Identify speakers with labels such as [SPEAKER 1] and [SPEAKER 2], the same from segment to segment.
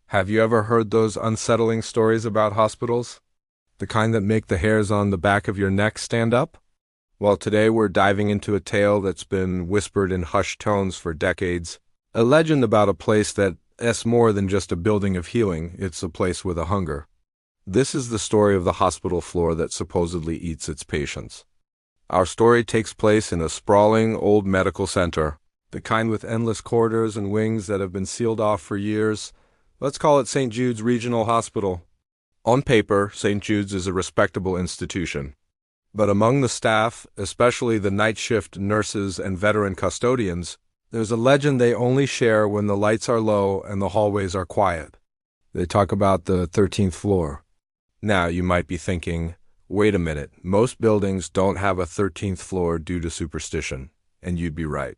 [SPEAKER 1] Have you ever heard those unsettling stories about hospitals? The kind that make the hairs on the back of your neck stand up? Well, today we're diving into a tale that's been whispered in hushed tones for decades. A legend about a place that's more than just a building of healing, it's a place with a hunger. This is the story of the hospital floor that supposedly eats its patients. Our story takes place in a sprawling old medical center, the kind with endless corridors and wings that have been sealed off for years. Let's call it St. Jude's Regional Hospital. On paper, St. Jude's is a respectable institution. But among the staff, especially the night shift nurses and veteran custodians, there's a legend they only share when the lights are low and the hallways are quiet. They talk about the 13th floor. Now, you might be thinking, wait a minute, most buildings don't have a 13th floor due to superstition, and you'd be right.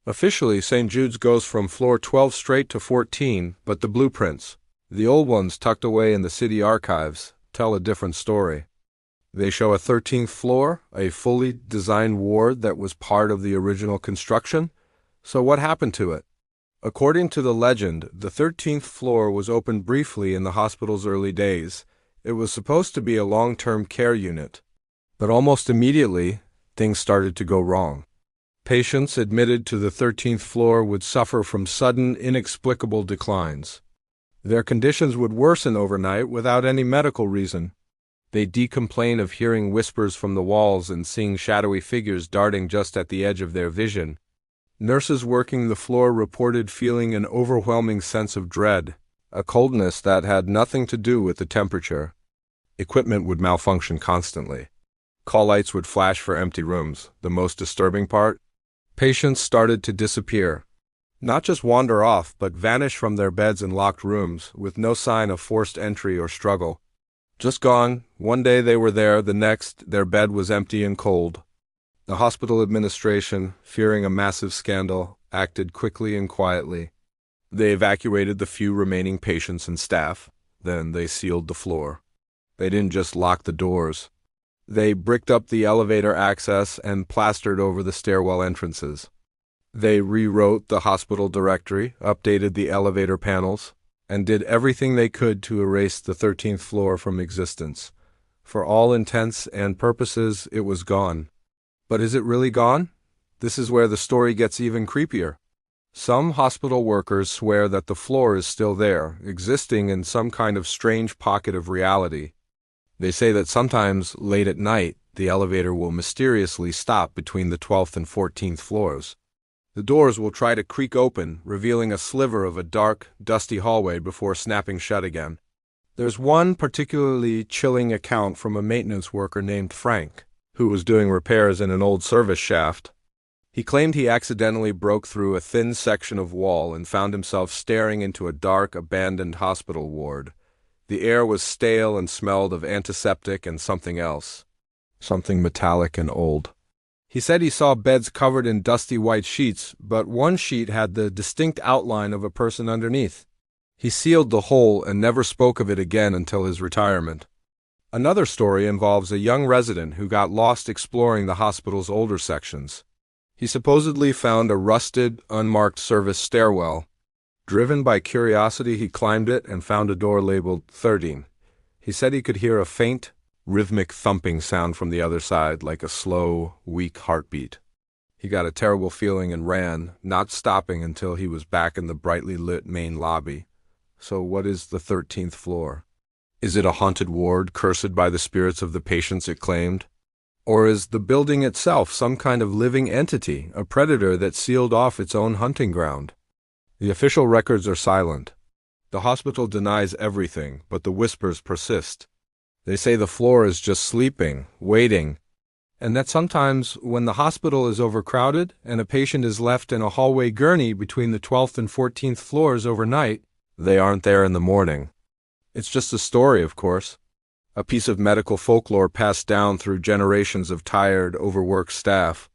[SPEAKER 1] Officially, St. Jude's goes from floor 12 straight to 14, but the blueprints, the old ones tucked away in the city archives, tell a different story. They show a 13th floor, a fully designed ward that was part of the original construction. So what happened to it? According to the legend, the 13th floor was opened briefly in the hospital's early days. It was supposed to be a long-term care unit. But almost immediately, things started to go wrong. Patients admitted to the 13th floor would suffer from sudden, inexplicable declines. Their conditions would worsen overnight without any medical reason. They'd complain of hearing whispers from the walls and seeing shadowy figures darting just at the edge of their vision. Nurses working the floor reported feeling an overwhelming sense of dread, a coldness that had nothing to do with the temperature. Equipment would malfunction constantly. Call lights would flash for empty rooms. The most disturbing part? Patients started to disappear. Not just wander off, but vanish from their beds in locked rooms, with no sign of forced entry or struggle. Just gone. One day they were there, the next, their bed was empty and cold. The hospital administration, fearing a massive scandal, acted quickly and quietly. They evacuated the few remaining patients and staff. Then they sealed the floor. They didn't just lock the doors. They bricked up the elevator access and plastered over the stairwell entrances. They rewrote the hospital directory, updated the elevator panels, and did everything they could to erase the 13th floor from existence. For all intents and purposes, it was gone. But is it really gone? This is where the story gets even creepier. Some hospital workers swear that the floor is still there, existing in some kind of strange pocket of reality. They say that sometimes, late at night, the elevator will mysteriously stop between the 12th and 14th floors. The doors will try to creak open, revealing a sliver of a dark, dusty hallway before snapping shut again. There's one particularly chilling account from a maintenance worker named Frank, who was doing repairs in an old service shaft. He claimed he accidentally broke through a thin section of wall and found himself staring into a dark, abandoned hospital ward. The air was stale and smelled of antiseptic and something else. Something metallic and old. He said he saw beds covered in dusty white sheets, but one sheet had the distinct outline of a person underneath. He sealed the hole and never spoke of it again until his retirement. Another story involves a young resident who got lost exploring the hospital's older sections. He supposedly found a rusted, unmarked service stairwell. Driven by curiosity, he climbed it and found a door labeled 13. He said he could hear a faint, rhythmic thumping sound from the other side, like a slow, weak heartbeat. He got a terrible feeling and ran, not stopping until he was back in the brightly lit main lobby. So what is the 13th floor? Is it a haunted ward cursed by the spirits of the patients it claimed? Or is the building itself some kind of living entity, a predator that sealed off its own hunting ground? The official records are silent. The hospital denies everything, but the whispers persist. They say the floor is just sleeping, waiting, and that sometimes when the hospital is overcrowded and a patient is left in a hallway gurney between the 12th and 14th floors overnight, they aren't there in the morning. It's just a story, of course. A piece of medical folklore passed down through generations of tired, overworked staff.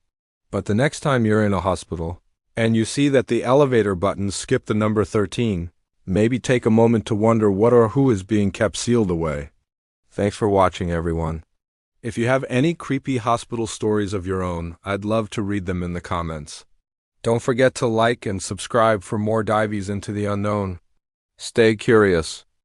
[SPEAKER 1] But the next time you're in a hospital, and you see that the elevator buttons skip the number 13, maybe take a moment to wonder what or who is being kept sealed away. Thanks for watching, everyone. If you have any creepy hospital stories of your own, I'd love to read them in the comments. Don't forget to like and subscribe for more dives into the unknown. Stay curious.